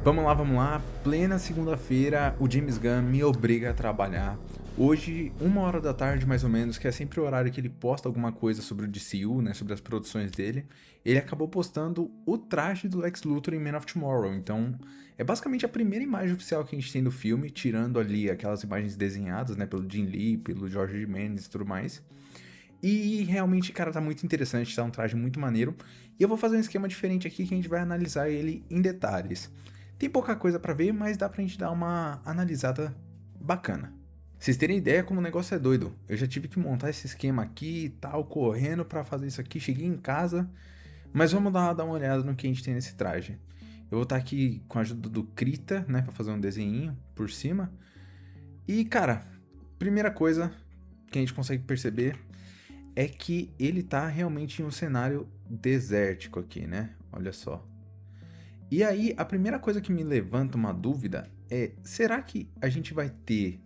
Vamos lá. Plena segunda-feira, o James Gunn me obriga a trabalhar. Hoje, 1 hora da tarde mais ou menos, que é sempre o horário que ele posta alguma coisa sobre o DCU, né, sobre as produções dele, ele acabou postando o traje do Lex Luthor em Man of Tomorrow. Então, é basicamente a primeira imagem oficial que a gente tem do filme, tirando ali aquelas imagens desenhadas, né, pelo Jim Lee, pelo Jorge Jimenez e tudo mais. E realmente, cara, tá muito interessante, tá um traje muito maneiro. E eu vou fazer um esquema diferente aqui que a gente vai analisar ele em detalhes. Tem pouca coisa pra ver, mas dá pra gente dar uma analisada bacana. Vocês terem ideia como o negócio é doido. Eu já tive que montar esse esquema aqui e tal, correndo pra fazer isso aqui. Cheguei em casa, mas vamos dar uma olhada no que a gente tem nesse traje. Eu vou estar aqui com a ajuda do Krita, né, pra fazer um desenho por cima. E, cara, primeira coisa que a gente consegue perceber é que ele tá realmente em um cenário desértico aqui, né? Olha só. E aí, a primeira coisa que me levanta uma dúvida é: será que a gente vai ter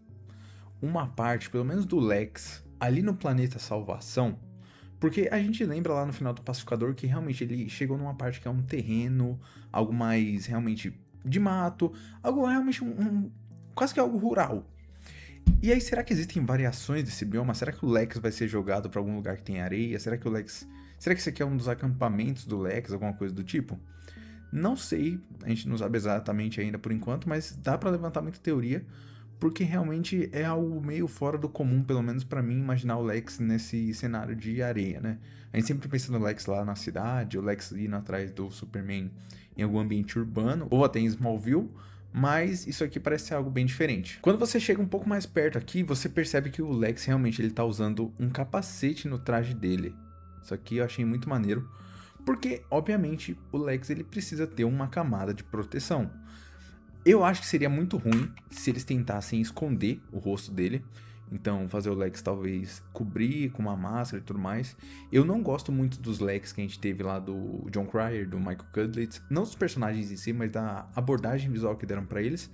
uma parte, pelo menos do Lex, ali no planeta Salvação? Porque a gente lembra lá no final do Pacificador que realmente ele chegou numa parte que é um terreno, algo mais realmente de mato, algo realmente quase que algo rural. E aí, será que existem variações desse bioma? Será que o Lex vai ser jogado pra algum lugar que tem areia? Será que o Lex. Será que esse aqui é um dos acampamentos do Lex, alguma coisa do tipo? Não sei, a gente não sabe exatamente ainda por enquanto, mas dá pra levantar muita teoria, porque realmente é algo meio fora do comum, pelo menos pra mim, imaginar o Lex nesse cenário de areia, né? A gente sempre pensa no Lex lá na cidade, o Lex indo atrás do Superman em algum ambiente urbano, ou até em Smallville, mas isso aqui parece ser algo bem diferente. Quando você chega um pouco mais perto aqui, você percebe que o Lex realmente ele tá usando um capacete no traje dele. Isso aqui eu achei muito maneiro, porque obviamente o Lex ele precisa ter uma camada de proteção. Eu acho que seria muito ruim se eles tentassem esconder o rosto dele. Então, fazer o Lex talvez cobrir com uma máscara e tudo mais. Eu não gosto muito dos Lex que a gente teve lá do John Cryer, do Michael Cudlitz. Não dos personagens em si, mas da abordagem visual que deram pra eles.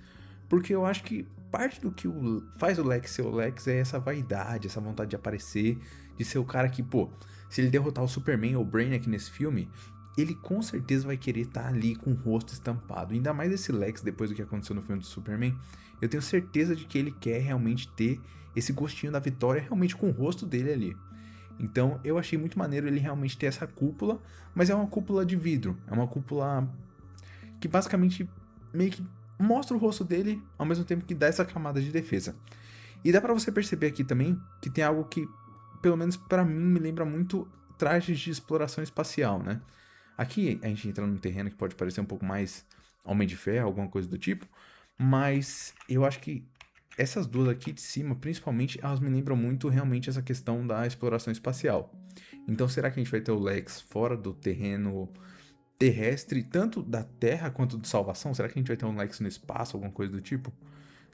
Porque eu acho que parte do que faz o Lex ser o Lex é essa vaidade, essa vontade de aparecer, de ser o cara que, pô, se ele derrotar o Superman ou o Brainiac nesse filme, ele com certeza vai querer estar ali com o rosto estampado. Ainda mais esse Lex, depois do que aconteceu no filme do Superman, eu tenho certeza de que ele quer realmente ter esse gostinho da vitória realmente com o rosto dele ali. Então eu achei muito maneiro ele realmente ter essa cúpula, mas é uma cúpula de vidro, é uma cúpula que basicamente meio que mostra o rosto dele ao mesmo tempo que dá essa camada de defesa. E dá pra você perceber aqui também que tem algo que, pelo menos pra mim, me lembra muito trajes de exploração espacial, né? Aqui a gente entra num terreno que pode parecer um pouco mais Homem de Ferro, alguma coisa do tipo, mas eu acho que essas duas aqui de cima, principalmente, elas me lembram muito realmente essa questão da exploração espacial. Então, será que a gente vai ter o Lex fora do terreno terrestre, tanto da Terra quanto de salvação? Será que a gente vai ter um Lex no espaço, alguma coisa do tipo?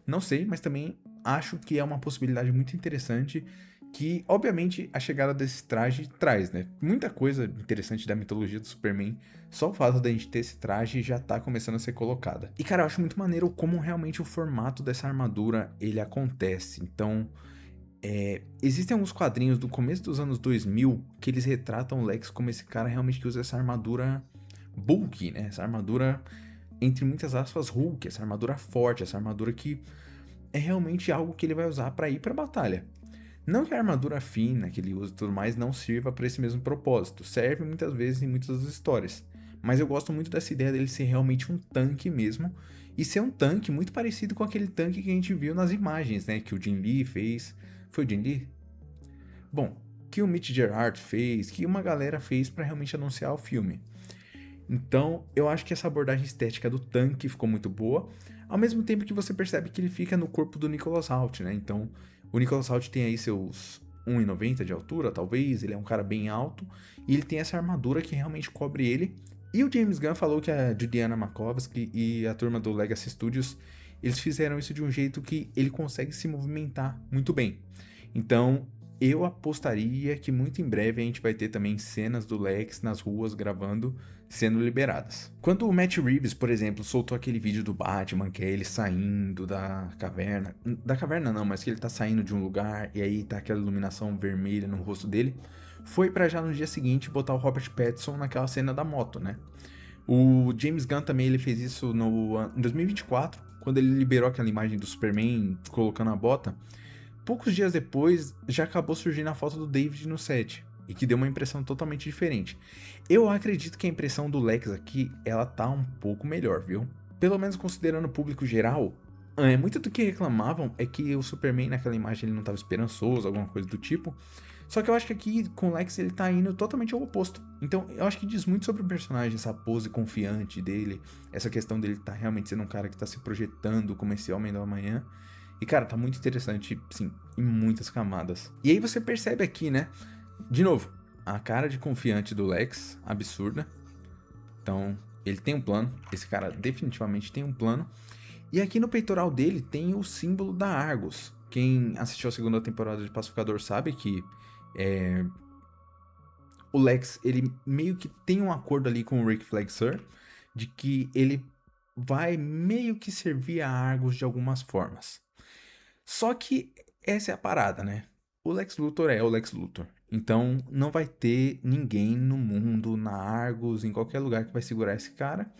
Não sei, mas também acho que é uma possibilidade muito interessante que, obviamente, a chegada desse traje traz, né? Muita coisa interessante da mitologia do Superman, só o fato da gente ter esse traje já tá começando a ser colocada. E, cara, eu acho muito maneiro como realmente o formato dessa armadura, ele acontece. Então, existem alguns quadrinhos do começo dos anos 2000 que eles retratam o Lex como esse cara realmente que usa essa armadura bulky, né? Essa armadura, entre muitas aspas, Hulk, essa armadura forte, essa armadura que é realmente algo que ele vai usar para ir para batalha. Não que a armadura fina que ele usa e tudo mais não sirva para esse mesmo propósito, serve muitas vezes em muitas das histórias. Mas eu gosto muito dessa ideia dele ser realmente um tanque mesmo, e ser um tanque muito parecido com aquele tanque que a gente viu nas imagens, né? Que o Jim Lee fez. Foi o Jim Lee? Bom, que o Mitch Gerard fez, que uma galera fez para realmente anunciar o filme. Então, eu acho que essa abordagem estética do tanque ficou muito boa, ao mesmo tempo que você percebe que ele fica no corpo do Nicholas Hoult, né? Então, o Nicholas Hoult tem aí seus 1,90 de altura, talvez, ele é um cara bem alto, e ele tem essa armadura que realmente cobre ele. E o James Gunn falou que a Judiana Makovsky e a turma do Legacy Studios, eles fizeram isso de um jeito que ele consegue se movimentar muito bem. Então, eu apostaria que muito em breve a gente vai ter também cenas do Lex nas ruas gravando, sendo liberadas. Quando o Matt Reeves, por exemplo, soltou aquele vídeo do Batman, que é ele saindo da caverna não, mas que ele tá saindo de um lugar e aí tá aquela iluminação vermelha no rosto dele, foi pra já no dia seguinte botar o Robert Pattinson naquela cena da moto, né? O James Gunn também ele fez isso em 2024, quando ele liberou aquela imagem do Superman colocando a bota. Poucos dias depois, já acabou surgindo a foto do David no set, e que deu uma impressão totalmente diferente. Eu acredito que a impressão do Lex aqui, ela tá um pouco melhor, viu? Pelo menos considerando o público geral, muito do que reclamavam é que o Superman naquela imagem ele não tava esperançoso, alguma coisa do tipo. Só que eu acho que aqui com o Lex ele tá indo totalmente ao oposto. Então eu acho que diz muito sobre o personagem, essa pose confiante dele, essa questão dele tá realmente sendo um cara que tá se projetando como esse Homem do Amanhã. E cara, tá muito interessante, sim, em muitas camadas. E aí você percebe aqui, né? De novo, a cara de confiante do Lex, absurda. Então, ele tem um plano, esse cara definitivamente tem um plano. E aqui no peitoral dele tem o símbolo da Argus. Quem assistiu a segunda temporada de Pacificador sabe que o Lex, ele meio que tem um acordo ali com o Rick Flag-Sir, de que ele vai meio que servir a Argus de algumas formas. Só que essa é a parada, né? O Lex Luthor é o Lex Luthor. Então não vai ter ninguém no mundo, na Argus, em qualquer lugar que vai segurar esse cara.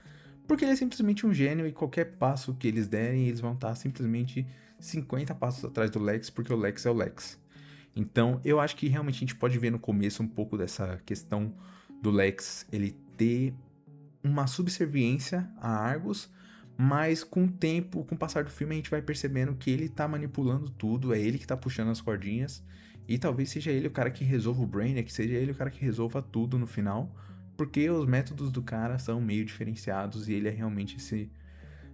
Porque ele é simplesmente um gênio e qualquer passo que eles derem, eles vão estar simplesmente 50 passos atrás do Lex, porque o Lex é o Lex. Então eu acho que realmente a gente pode ver no começo um pouco dessa questão do Lex ele ter uma subserviência a Argus, mas com o tempo, com o passar do filme, a gente vai percebendo que ele tá manipulando tudo, é ele que tá puxando as cordinhas, e talvez seja ele o cara que resolva o Brainiac, seja ele o cara que resolva tudo no final, porque os métodos do cara são meio diferenciados e ele é realmente esse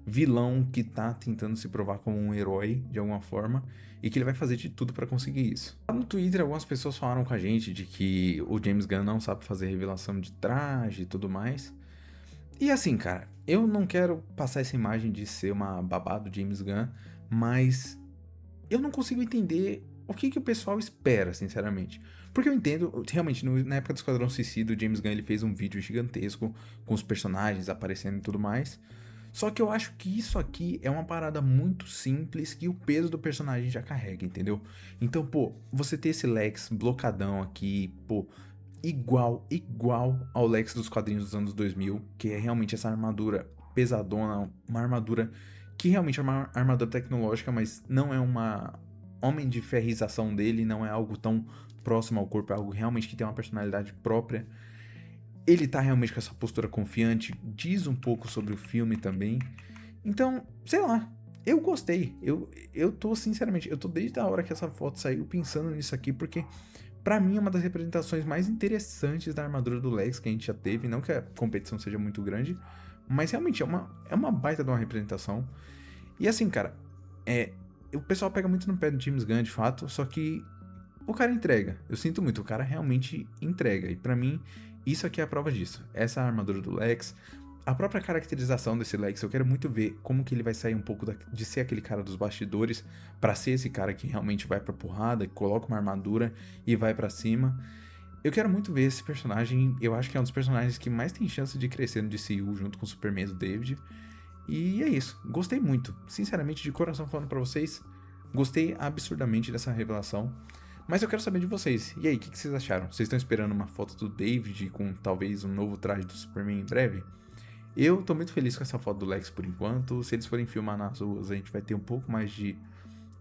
vilão que tá tentando se provar como um herói de alguma forma e que ele vai fazer de tudo pra conseguir isso. Lá no Twitter, algumas pessoas falaram com a gente de que o James Gunn não sabe fazer revelação de traje e tudo mais. E assim, cara, eu não quero passar essa imagem de ser uma babá do James Gunn, mas eu não consigo entender o que o pessoal espera, sinceramente. Porque eu entendo, realmente, na época do Esquadrão Suicida, o James Gunn ele fez um vídeo gigantesco com os personagens aparecendo e tudo mais. Só que eu acho que isso aqui é uma parada muito simples que o peso do personagem já carrega, entendeu? Então, pô, você ter esse Lex blocadão aqui, pô, igual ao Lex dos quadrinhos dos anos 2000, que é realmente essa armadura pesadona, uma armadura que realmente é uma armadura tecnológica, mas não é uma homem de ferrização dele, não é algo tão próximo ao corpo, é algo realmente que tem uma personalidade própria. Ele tá realmente com essa postura confiante, diz um pouco sobre o filme também. Então, sei lá, eu gostei. Eu tô, sinceramente, eu tô desde a hora que essa foto saiu pensando nisso aqui, porque pra mim é uma das representações mais interessantes da armadura do Lex que a gente já teve. Não que a competição seja muito grande, mas realmente é uma baita de uma representação. E assim, cara, o pessoal pega muito no pé do James Gunn, de fato, só que o cara entrega. Eu sinto muito, o cara realmente entrega. E pra mim, isso aqui é a prova disso. Essa armadura do Lex, a própria caracterização desse Lex, eu quero muito ver como que ele vai sair um pouco de ser aquele cara dos bastidores pra ser esse cara que realmente vai pra porrada, que coloca uma armadura e vai pra cima. Eu quero muito ver esse personagem, eu acho que é um dos personagens que mais tem chance de crescer no DCU junto com o Superman do David. E é isso, gostei muito. Sinceramente, de coração falando pra vocês, gostei absurdamente dessa revelação. Mas eu quero saber de vocês. E aí, o que vocês acharam? Vocês estão esperando uma foto do David com talvez um novo traje do Superman em breve? Eu tô muito feliz com essa foto do Lex por enquanto. Se eles forem filmar nas ruas, a gente vai ter um pouco mais de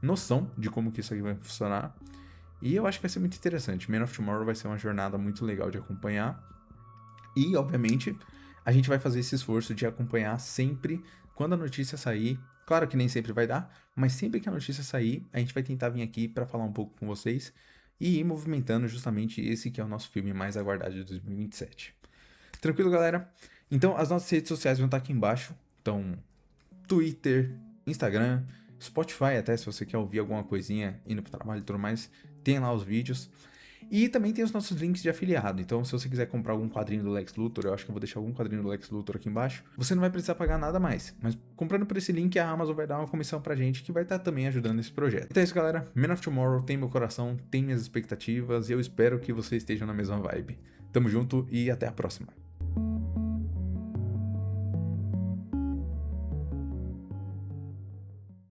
noção de como que isso aqui vai funcionar. E eu acho que vai ser muito interessante. Man of Tomorrow vai ser uma jornada muito legal de acompanhar. E, obviamente, a gente vai fazer esse esforço de acompanhar sempre quando a notícia sair. Claro que nem sempre vai dar, mas sempre que a notícia sair, a gente vai tentar vir aqui para falar um pouco com vocês e ir movimentando justamente esse que é o nosso filme mais aguardado de 2027. Tranquilo, galera? Então, as nossas redes sociais vão estar aqui embaixo. Então, Twitter, Instagram, Spotify até, se você quer ouvir alguma coisinha indo pro trabalho e tudo mais, tem lá os vídeos. E também tem os nossos links de afiliado. Então, se você quiser comprar algum quadrinho do Lex Luthor, eu acho que eu vou deixar algum quadrinho do Lex Luthor aqui embaixo, você não vai precisar pagar nada mais. Mas comprando por esse link, a Amazon vai dar uma comissão pra gente que vai estar também ajudando nesse projeto. Então é isso, galera. Man of Tomorrow tem meu coração, tem minhas expectativas e eu espero que vocês estejam na mesma vibe. Tamo junto e até a próxima.